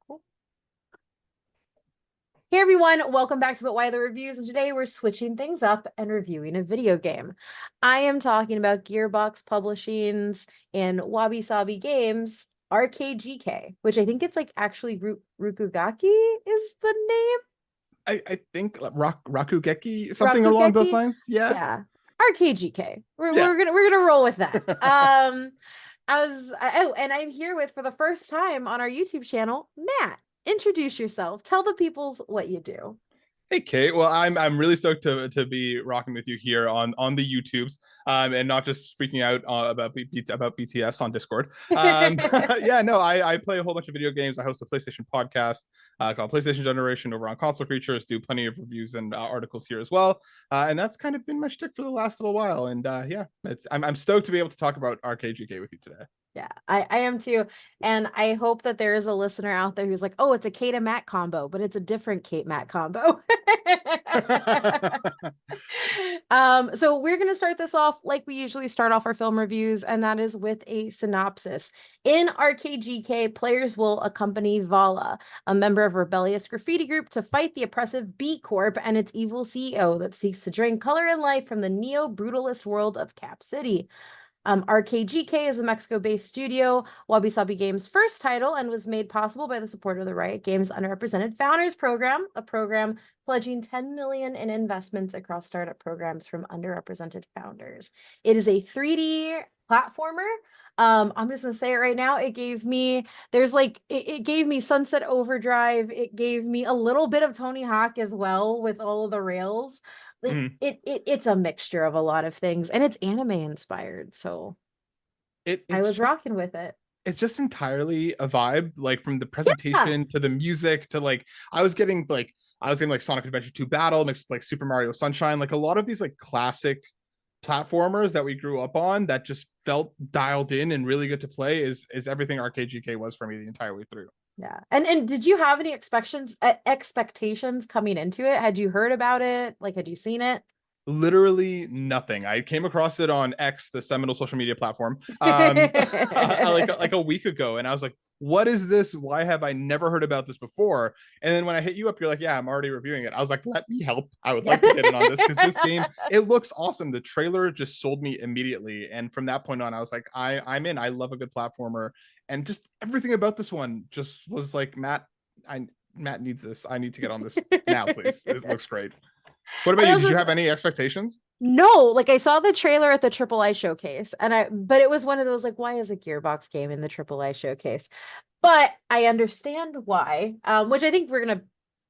Hey everyone, welcome back to But Why the Reviews, and today we're switching things up and reviewing a video game. I am talking about Gearbox Publishing's and Wabisabi Games RKGK, which I think it's like actually Rakugaki is the name. I think Rakugeki, something along those Rakugeki? lines. Yeah. Yeah. RKGK. We're, Yeah. we're gonna we're gonna roll with that. And I'm here with for the first time on our YouTube channel, Matt. Introduce yourself. Tell the peoples what you do. Hey Kate, well I'm really stoked to be rocking with you here on the YouTubes, and not just speaking out about BTS on Discord. Yeah, no, I play a whole bunch of video games. I host a PlayStation podcast called PlayStation Generation over on Console Creatures. Do plenty of reviews and articles here as well, and that's kind of been my shtick for the last little while. And yeah, I'm stoked to be able to talk about RKGK with you today. Yeah, I am too. And I hope that there is a listener out there who's like, oh, it's a Kate and Matt combo, but it's a different Kate Matt combo. So we're going to start this off like we usually start off our film reviews, and that is with a synopsis. In RKGK, players will accompany Vala, a member of a rebellious graffiti group, to fight the oppressive B Corp and its evil CEO that seeks to drain color and life from the neo-brutalist world of Cap City. RKGK is a Mexico-based studio, Wabi-Sabi Games' first title, and was made possible by the support of the Riot Games Underrepresented Founders Program, a program pledging 10 million in investments across startup programs from underrepresented founders. It is a 3D platformer. I'm just gonna say it right now. It gave me it gave me Sunset Overdrive. It gave me a little bit of Tony Hawk as well with all of the rails. Like Mhm. it's a mixture of a lot of things, and it's anime inspired, so it I it's was just rocking with it. it's just entirely a vibe, like from the Yeah. presentation to the music to like I was getting like Sonic Adventure 2 Battle mixed with like Super Mario Sunshine, like a lot of these like classic platformers that we grew up on that just felt dialed in and really good to play is everything RKGK was for me the entire way through. Yeah. And did you have any expectations coming into it? Had you heard about it? Like, had you seen it? Literally nothing. I came across it on X, the seminal social media platform, like a week ago, and I was like, "What is this? Why have I never heard about this before?" And then when I hit you up, you're like, "Yeah, I'm already reviewing it." I was like, "Let me help. I would Yeah. like to get in on this because this game it looks awesome." The trailer just sold me immediately, and from that point on, I was like, I'm in. I love a good platformer, and just everything about this one just was like, Matt needs this. I need to get on this now, please. It looks great. What about And you? this Did you is have any expectations? no, like I saw the trailer at the Triple I showcase, but it was one of those like, why is a Gearbox game in the Triple I showcase? But I understand why, which I think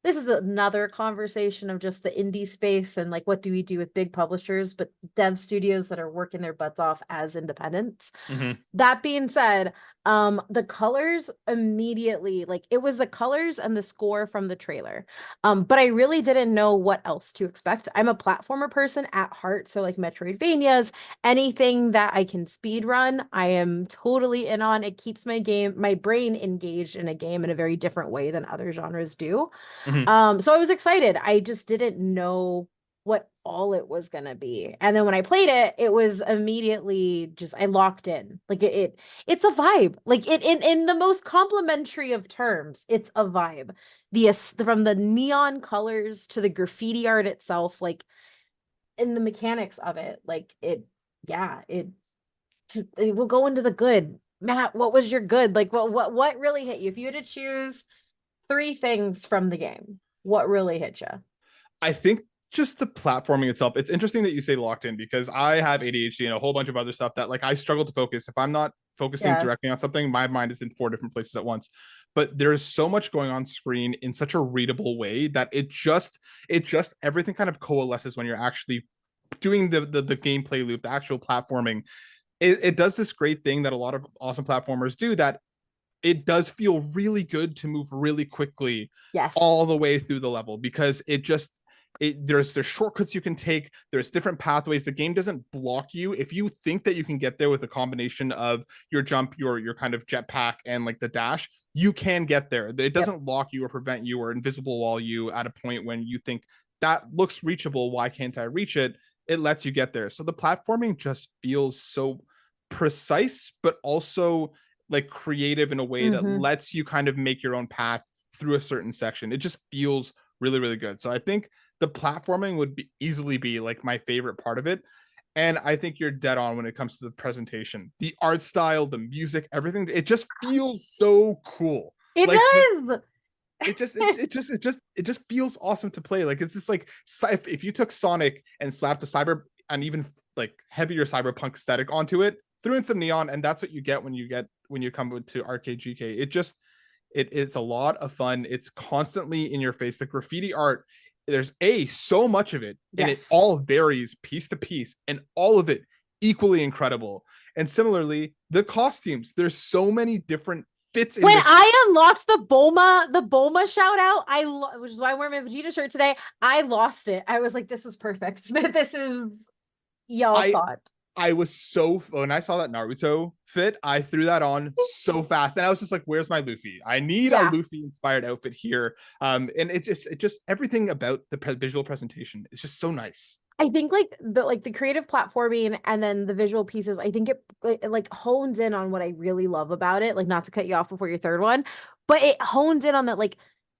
this is another conversation of just the indie space and like what do we do with big publishers, but dev studios that are working their butts off as independents. Mm-hmm. That being said, the colors immediately, like it was the colors and the score from the trailer. But I really didn't know what else to expect. I'm a platformer person at heart, so like Metroidvanias, anything that I can speed run, I am totally in on. It keeps my brain engaged in a game in a very different way than other genres do. Mm-hmm. So I was excited. I just didn't know what all it was gonna be. And then when I played it, it was immediately just I locked in. Like it's a vibe. Like it in the most complimentary of terms, it's a vibe. From the neon colors to the graffiti art itself, like in the mechanics of it, like yeah, it will go into the good. Matt, what was your good? Like what really hit you? If you had to choose three things from the game, what really hit you? I think just the platforming itself. It's interesting that you say locked in because I have ADHD and a whole bunch of other stuff that like I struggle to focus. If I'm not focusing Yeah. directly on something, my mind is in four different places at once. But there's so much going on screen in such a readable way that it just everything kind of coalesces when you're actually doing the gameplay loop, the actual platforming. It does this great thing that a lot of awesome platformers do that it does feel really good to move really quickly all Yes. the way through the level because there's shortcuts you can take, there's different pathways. The game doesn't block you if you think that you can get there with a combination of your jump, your kind of jetpack, and like the dash. You can get there. It Yep. doesn't lock you or prevent you or invisible wall you at a point when you think that looks reachable, why can't I reach it? It lets you get there. So the platforming just feels so precise but also like creative in a way that Mm-hmm. lets you kind of make your own path through a certain section. It just feels really, really good. So I think the platforming would be easily be like my favorite part of it. And I think you're dead on when it comes to the presentation, the art style, the music, everything. It just feels so cool. It Like just does. it just feels awesome to play. Like it's just like if you took Sonic and slapped a cyber and even like heavier cyberpunk aesthetic onto it, threw in some neon, and that's what you get when you come to RKGK. It's a lot of fun. It's constantly in your face. The graffiti art, there's so much of it, and it Yes. all varies piece to piece, and all of it equally incredible. And similarly, the costumes, there's so many different fits in When this. I unlocked the Bulma shout out, which is why I'm wearing my Vegeta shirt today. I lost it. I was like, this is perfect. This is y'all I thought. I was so when I saw that Naruto fit, I threw that on so fast, and I was just like, "Where's my Luffy? I need a Yeah. Luffy inspired outfit here." And it just everything about the visual presentation is just so nice. I think like the creative platforming and then the visual pieces, I think it like hones in on what I really love about it. Like not to cut you off before your third one, but it honed in on that like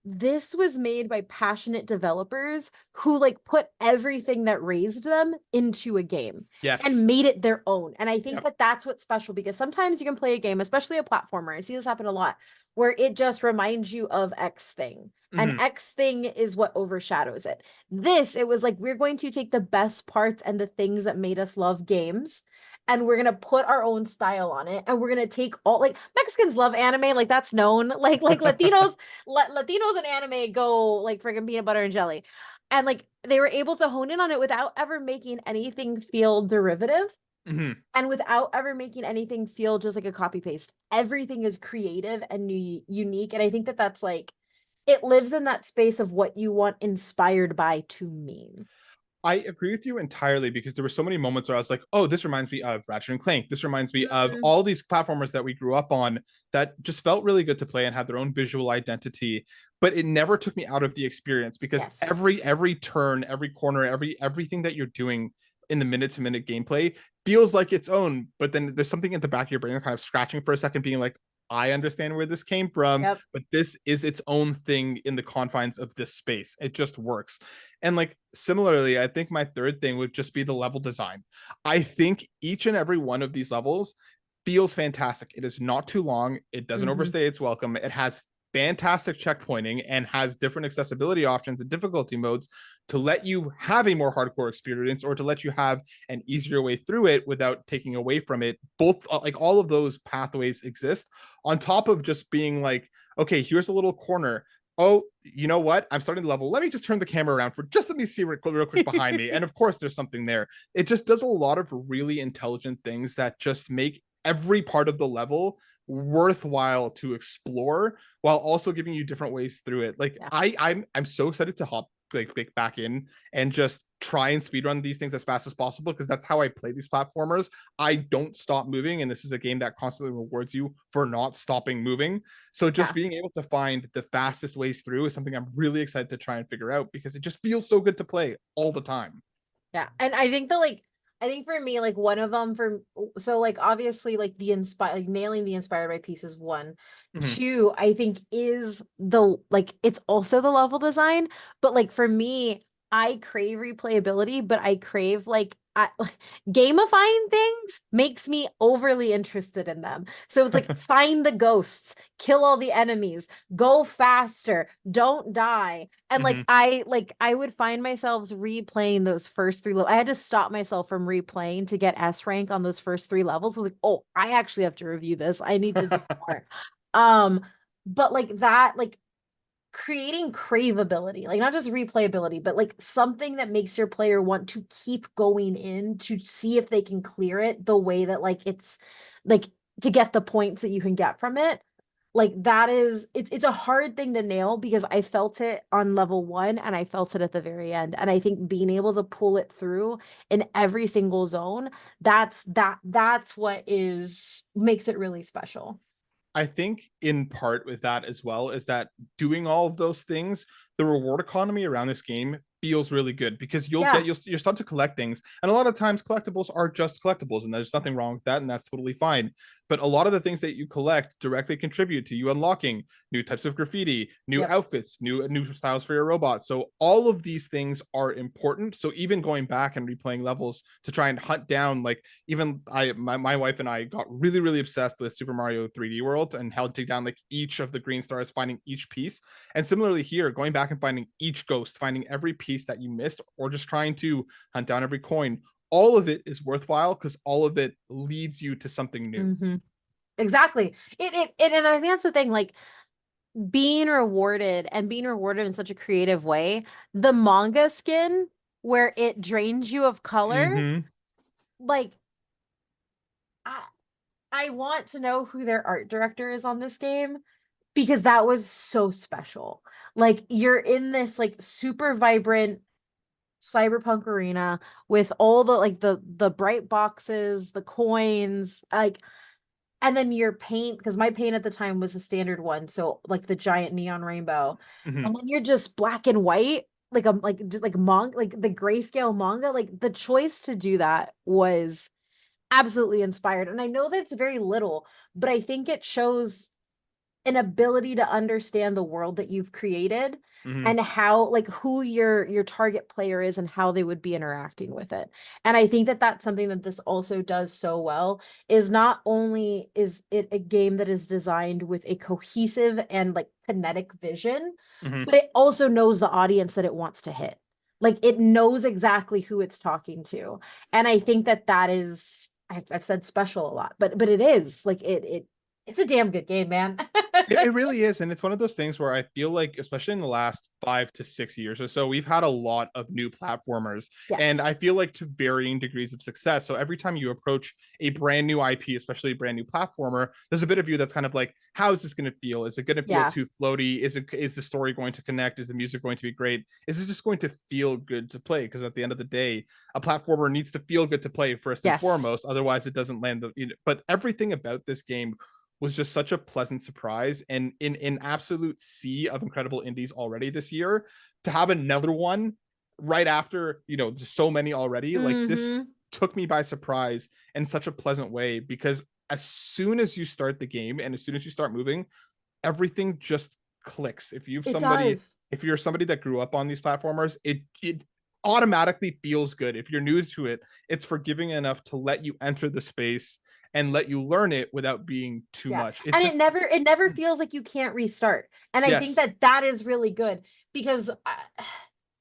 this was made by passionate developers who like put everything that raised them into a game and Yes. made it their own. And I think Yep. that that's what's special because sometimes you can play a game, especially a platformer. I see this happen a lot where it just reminds you of X thing. And Mm-hmm. X thing is what overshadows it. This, it was like, we're going to take the best parts and the things that made us love games, and we're gonna put our own style on it. And we're gonna take all like Mexicans love anime, like that's known. Like Latinos and anime go like freaking peanut butter and jelly. And like they were able to hone in on it without ever making anything feel derivative Mm-hmm. and without ever making anything feel just like a copy paste. Everything is creative and unique. And I think that that's like it lives in that space of what you want inspired by to mean. I agree with you entirely because there were so many moments where I was like, "Oh, this reminds me of Ratchet and Clank. This reminds me of Mm, all these platformers that we grew up on that just felt really good to play and had their own visual identity." But it never took me out of the experience because yes. every turn, every corner, everything that you're doing in the minute to minute gameplay feels like its own. But then there's something in the back of your brain that kind of scratching for a second, being like, I understand where this came from, Yep. but this is its own thing in the confines of this space. It just works. And like similarly, I think my third thing would just be the level design. I think each and every one of these levels feels fantastic. It is not too long. It doesn't Mm-hmm. overstay its welcome. It has fantastic checkpointing and has different accessibility options and difficulty modes to let you have a more hardcore experience or to let you have an easier way through it without taking away from it. Both like all of those pathways exist on top of just being like, okay, here's a little corner. Oh, you know what? I'm starting the level. Let me just turn the camera around for just let me see real quick behind me. And of course, there's something there. It just does a lot of really intelligent things that just make every part of the level worthwhile to explore while also giving you different ways through it. Like Yeah. I'm so excited to hop like back in and just try and speedrun these things as fast as possible because that's how I play these platformers. I don't stop moving, and this is a game that constantly rewards you for not stopping moving. So just Yeah. being able to find the fastest ways through is something I'm really excited to try and figure out because it just feels so good to play all the time. Yeah. And I think that like I think for me, like one of them for so like obviously like the inspire like nailing the inspired by piece is one. Mm-hmm. Two, I think is the like it's also the level design, but like for me, I crave replayability, but I crave gamifying things makes me overly interested in them. So it's like find the ghosts, kill all the enemies, go faster, don't die. And Mm-hmm. like I would find myself replaying those first three levels. I had to stop myself from replaying to get S rank on those first three levels. Like, oh, I actually have to review this. I need to do more. Um, but like that, like creating craveability, like not just replayability, but like something that makes your player want to keep going in to see if they can clear it the way that like it's like to get the points that you can get from it. Like that is it's a hard thing to nail because I felt it on level one and I felt it at the very end. And I think being able to pull it through in every single zone, that's what is makes it really special. I think in part with that as well is that doing all of those things, the reward economy around this game feels really good because Yeah. you'll start to collect things, and a lot of times collectibles are just collectibles, and there's nothing wrong with that, and that's totally fine. but a lot of the things that you collect directly contribute to you unlocking new types of graffiti, new Yep. outfits, new styles for your robot. So all of these things are important. So even going back and replaying levels to try and hunt down, like, even my wife and I got really obsessed with Super Mario 3D World and how to take down like each of the green stars, finding each piece. And similarly here, going back and finding each ghost, finding every piece that you missed, or just trying to hunt down every coin, all of it is worthwhile because all of it leads you to something new. Mm-hmm. Exactly. And I think that's the thing, like being rewarded in such a creative way. The manga skin where it drains you of color, Mm-hmm. like I I want to know who their art director is on this game because that was so special. Like you're in this like super vibrant cyberpunk arena with all the like the bright boxes, the coins, like, and then your paint, because my paint at the time was the standard one, so like the giant neon rainbow. Mm-hmm. And then you're just black and white, like just like manga, like the grayscale manga. Like the choice to do that was absolutely inspired. And I know that's very little, but I think it shows an ability to understand the world that you've created Mm-hmm. and how like who your target player is and how they would be interacting with it. And I think that that's something that this also does so well, is not only is it a game that is designed with a cohesive and like kinetic vision, Mm-hmm. but it also knows the audience that it wants to hit. Like it knows exactly who it's talking to. And I think that that is, I've said special a lot, but it is like it's a damn good game, man. It really is. And it's one of those things where I feel like, especially in the last 5 to 6 years or so, we've had a lot of new platformers. And Yes. I feel like to varying degrees of success. So every time you approach a brand new IP, especially a brand new platformer, there's a bit of you that's kind of like, how is this going to feel? Is it going to feel Yeah. too floaty? Is the story going to connect? Is the music going to be great? Is it just going to feel good to play? Because at the end of the day, a platformer needs to feel good to play first and Yes. foremost. Otherwise, it doesn't land but everything about this game was just such a pleasant surprise, and in an absolute sea of incredible indies already this year, to have another one right after, there's so many already, like this Mm-hmm. took me by surprise in such a pleasant way, because as soon as you start the game and as soon as you start moving, everything just clicks. It does. If you're somebody that grew up on these platformers, it automatically feels good. If you're new to it, it's forgiving enough to let you enter the space and let you learn it without being too Yeah. much. It And just it never feels like you can't restart. And I think yes. that that is really good because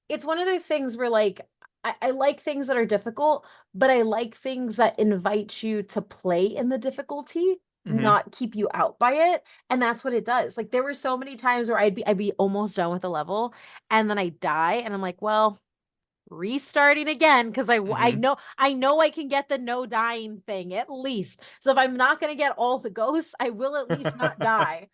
it's one of those things where like I like things that are difficult, but I like things that invite you to play in the difficulty, Mm-hmm. not keep you out by it. And that's what it does. Like there were so many times where I'd be almost done with a level and then I die and I'm like, well, restarting again because Mm-hmm. I know I can get the no dying thing at least. So if I'm not gonna get all the ghosts, I will at least not die.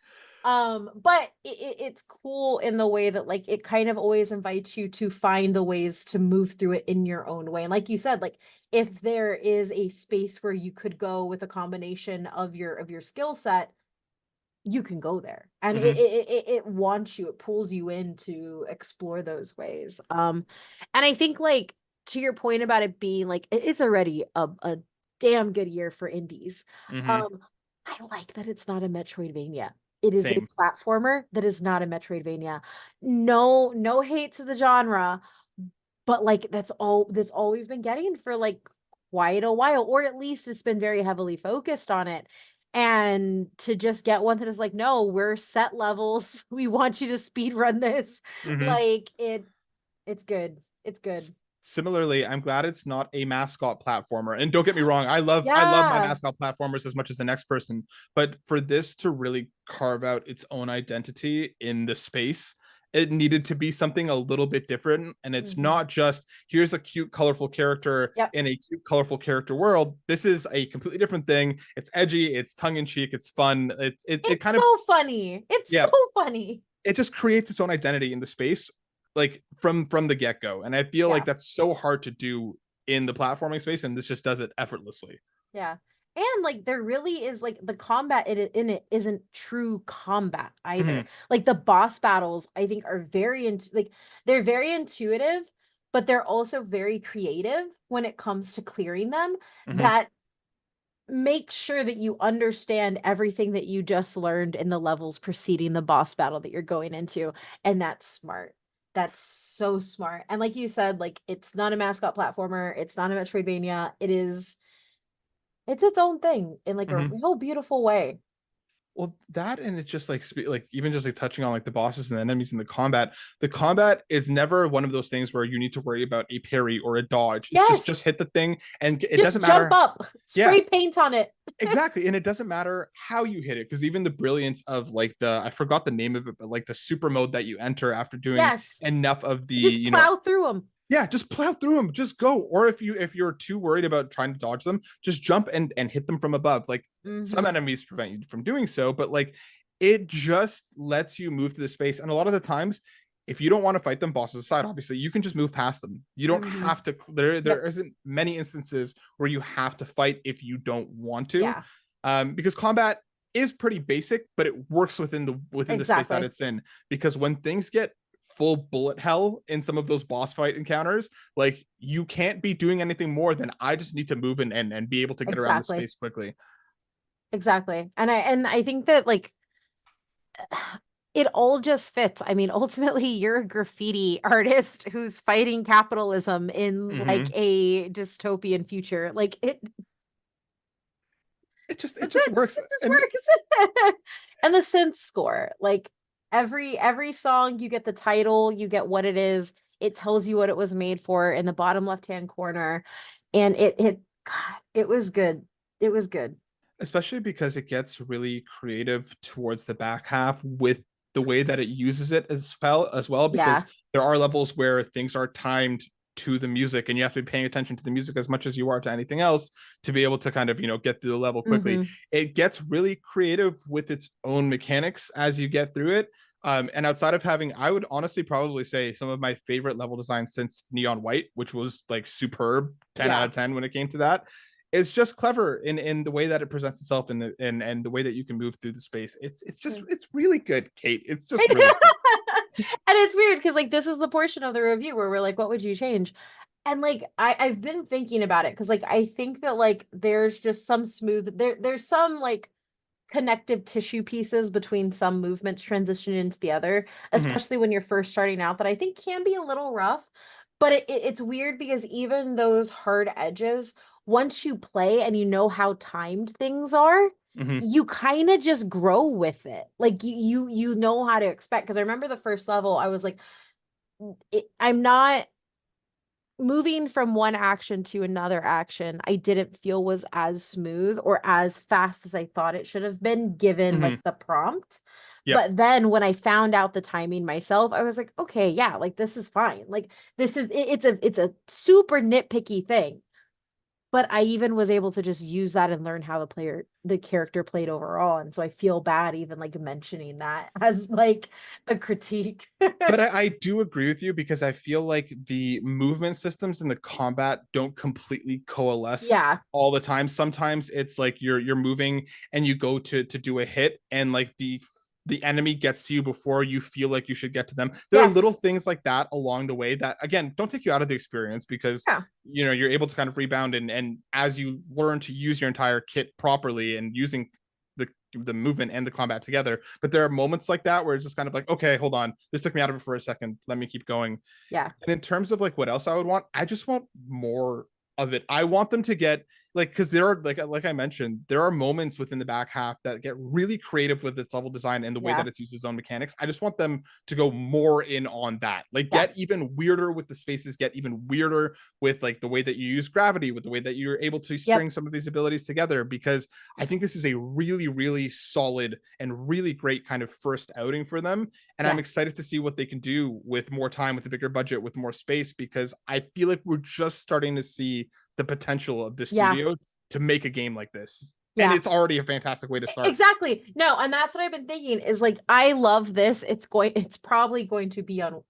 But it's cool in the way that like it kind of always invites you to find the ways to move through it in your own way. And like you said, like if there is a space where you could go with a combination of your skill set, you can go there and Mm-hmm. it wants you, it pulls you in to explore those ways. And I think like to your point about it being like it's already a damn good year for indies. Mm-hmm. um I like that it's not a Metroidvania. It is a Same. platformer that is not a Metroidvania. No hate to the genre, but like that's all we've been getting for like quite a while, or at least it's been very heavily focused on it. And to just get one that is like, no, we're set levels. We want you to speed run this. Mm-hmm. Like it's good. It's good. Similarly, I'm glad it's not a mascot platformer. And don't get me wrong, I love my Yeah. mascot platformers as much as the next person, but for this to really carve out its own identity in the space, it needed to be something a little bit different. And it's Hmm. not just here's a cute, colorful character Yep. in a cute, colorful character world. This is a completely different thing. It's edgy, it's tongue in cheek, it's fun. It It's kind of so funny. It's so yeah, funny. it just creates its own identity in the space, like from the get-go, and I feel like Yeah. that's so hard to do in the platforming space, and this just does it effortlessly. Yeah. And like there really is like the combat in it isn't true combat either. Mm-hmm. Like the boss battles I think are like they're very intuitive, but they're also very creative when it comes to clearing them Mm-hmm. that make sure that you understand everything that you just learned in the levels preceding the boss battle that you're going into. And that's smart. That's so smart. And like you said, like it's not a mascot platformer, it's not a Metroidvania. It's its own thing in like a Mhm. real beautiful way. Well, that and it's just like like even just like touching on like the bosses and the enemies in the combat. The combat is never one of those things where you need to worry about a parry or a dodge. It's just Yes. hit the thing, and it Just doesn't jump matter. up, Yeah, spray paint on it. exactly. And it doesn't matter how you hit it, because even the brilliance of like the, I forgot the name of it, but like the super mode that you enter after doing Yes. enough of the, Just plow through them. yeah, just plow through them, just go. Or if you're too worried about trying to dodge them, just jump and hit them from above. Like some Mm-hmm. enemies prevent you from doing so, but like it just lets you move through the space. And a lot of the times, if you don't want to fight them, bosses aside, obviously you can just move past them. You don't Mm-hmm. have to. There Yep. isn't many instances where you have to fight if you don't want to, Yeah, because combat is pretty basic, but it works within the space that exactly. it's in. Because when things get full bullet hell in some of those boss fight encounters, like you can't be doing anything more than I just need to move and be able to get around the Exactly. space quickly. Exactly. And I think that like it all just fits. I mean, ultimately, you're a graffiti artist who's fighting capitalism in like Mm-hmm. a dystopian future. Like It that's just it. works. It just And works. And the synth score, like every song, you get the title, you get what it is. It tells you what it was made for in the bottom left-hand corner. And God, it was good. It was good. especially because it gets really creative towards the back half with the way that it uses it as well, because Yeah. there are levels where things are timed to the music, and you have to be paying attention to the music as much as you are to anything else to be able to kind of get through the level quickly. Hmm. It gets really creative with its own mechanics as you get through it. And outside of having, I would honestly probably say some of my favorite level designs since Neon White, which was like superb, 10 out Yeah. of 10 when it came to that. It's just clever in the way that it presents itself, and the way that you can move through the space. It's really good, Kate. It's just really good. And it's weird because like this is the portion of the review where we're like, what would you change? And like I've been thinking about it because like I think that like there's just some there's some like connective tissue pieces between some movements transition into the other, Mm-hmm. especially when you're first starting out, that I think can be a little rough. But it's weird because even those hard edges, once you play and you know how timed things are, Mm-hmm. you kind of just grow with it. Like you know how to expect. Because I remember the first level, I was like, I'm not moving from one action to another action. I didn't feel was as smooth or as fast as I thought it should have been given Mm-hmm. like the prompt. Yep. But then when I found out the timing myself, I was like, okay, yeah, like this is fine. Like this is it's a super nitpicky thing, but I even was able to just use that and learn how the character played overall. And so I feel bad even like mentioning that as like a critique. But I do agree with you, because I feel like the movement systems in the combat don't completely coalesce Yeah. all the time. Sometimes it's like you're moving and you go to do a hit, and like the enemy gets to you before you feel like you should get to them. There are little Yes. things like that along the way that, again, don't take you out of the experience, because Yeah. you're able to kind of rebound, and as you learn to use your entire kit properly and using the movement and the combat together. But there are moments like that where it's just kind of like, okay, hold on, this took me out of it for a second, let me keep going. Yeah. And in terms of like what else I would want, I just want more of it. I want them to get like, because there are like I mentioned, there are moments within the back half that get really creative with its level design and the way Yeah. that it's used its own mechanics. I just want them to go more in on that. Like Yeah. get even weirder with the spaces, get even weirder with like the way that you use gravity, with the way that you're able to Yep. string some of these abilities together, because I think this is a really, really solid and really great kind of first outing for them. And I'm Yeah. excited to see what they can do with more time, with a bigger budget, with more space, because I feel like we're just starting to see the potential of this Yeah. studio to make a game like this. And Yeah. it's already a fantastic way to start. Exactly. No, and that's what I've been thinking is like I love this. It's probably going to be on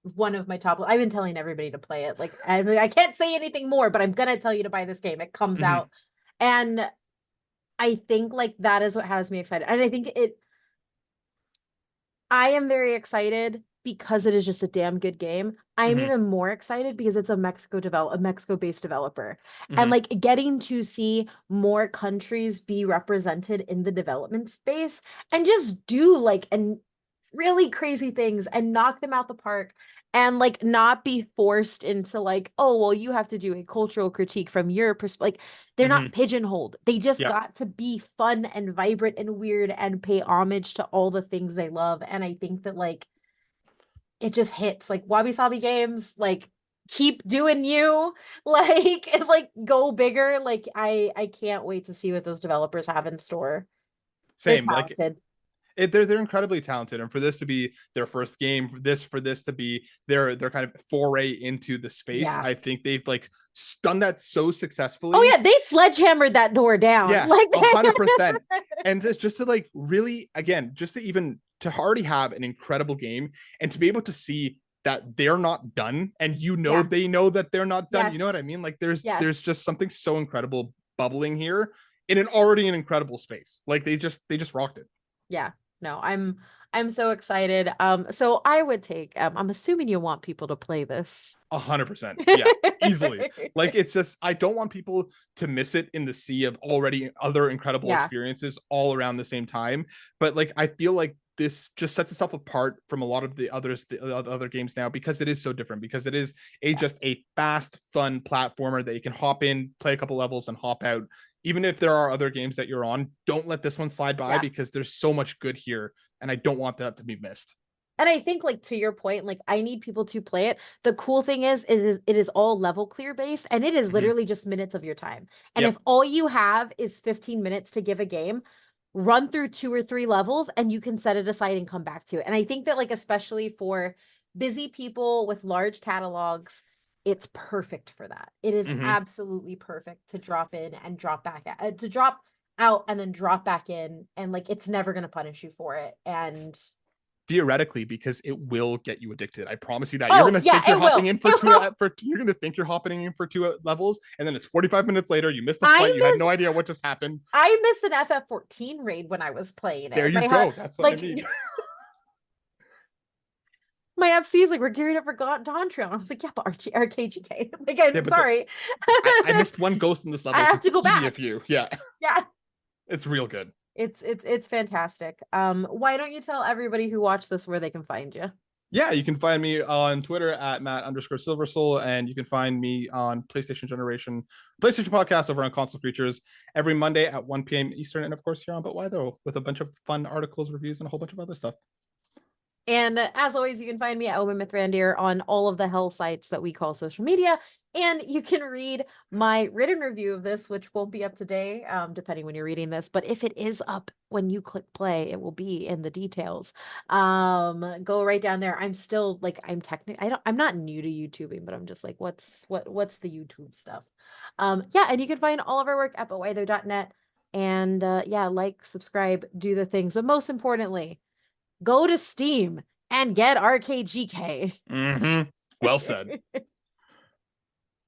one of my top. I've been telling everybody to play it. Like I can't say anything more, but I'm gonna tell you to buy this game. It comes Mm-hmm. out. And I think like that is what has me excited. And I think I am very excited because it is just a damn good game. I am Hmm. even more excited because it's a Mexico-based developer. And Hmm. like getting to see more countries be represented in the development space and just do like and really crazy things and knock them out the park and like not be forced into like, oh, well, you have to do a cultural critique from your perspective. Like they're Hmm. not pigeonholed. They just Yeah. got to be fun and vibrant and weird and pay homage to all the things they love. And I think that like it just hits like Wabisabi games, like keep doing you, like and like go bigger. Like I can't wait to see what those developers have in store. They're Same. Like talented. they're incredibly talented, and for this to be their first game, for this to be their kind of foray into the space, Yeah. I think they've like done that so Oh successfully. yeah, they sledgehammered that door down. Yeah, Like 100%. And just to like really, again, just to even to already have an incredible game and to be able to see that they're not done, and yeah. they know that they're not done. You know what Yes. I mean? Like there's Yes. just something so incredible bubbling here in an already an incredible space. Like they just rocked it. Yeah. No, I'm so excited. So I would take I'm assuming you want people to play this. 100%. Yeah, easily. Like it's just I don't want people to miss it in the sea of already other incredible Yeah. experiences all around the same time. But like I feel like this just sets itself apart from a lot of the other games now because it is so different, because it is a Yeah. just a fast fun platformer that you can hop in, play a couple levels and hop out. Even if there are other games that you're on, don't let this one slide by Yeah. because there's so much good here and I don't want that to be missed. And I think like to your point, like I need people to play it. The cool thing is it is all level clear based and it is Mm-hmm. literally just minutes of your time. And if Yep. all you have is 15 minutes to give a game, run through 2 or 3 levels and you can set it aside and come back to it. And I think that like especially for busy people with large catalogs, it's perfect for that. It is Mm-hmm. absolutely perfect to drop in and drop back to drop out and then drop back in and like it's never going to punish you for it. And Theoretically, because it will get you addicted. I promise you that. You're oh, gonna yeah, think you're it hopping will. in for It two will. for you're gonna think you're hopping in for two levels, and then it's 45 minutes later. You missed a I flight. You had no miss idea what just happened. I missed an FF14 raid when I was playing There it. you go. That's what I Like mean. my FC is like we're gearing up for Dawn Trail. And I was like, yeah, but RKGK. Like, Yeah, I'm but sorry. I missed one ghost in this I level, so have to go give me a back. few. Yeah, Yeah. it's real good. It's fantastic. Why don't you tell everybody who watched this where they can find you? Yeah, you can find me on Twitter at Matt_Silversoul, and you can find me on PlayStation Podcast over on Console Creatures every Monday at 1 p.m. Eastern, and of course here on But Why Though with a bunch of fun articles, reviews, and a whole bunch of other stuff. And as always, you can find me at Omen Mithrandir on all of the hell sites that we call social media. And you can read my written review of this, which won't be up today, depending when you're reading this. But if it is up when you click play, it will be in the details. Go right down there. I'm still like I'm not new to YouTubing, but I'm just like, what's the YouTube stuff? Yeah, and you can find all of our work at butwhythough.net. And yeah, like, subscribe, do the things. But most importantly, go to Steam and get RKGK. Mm-hmm. Well said.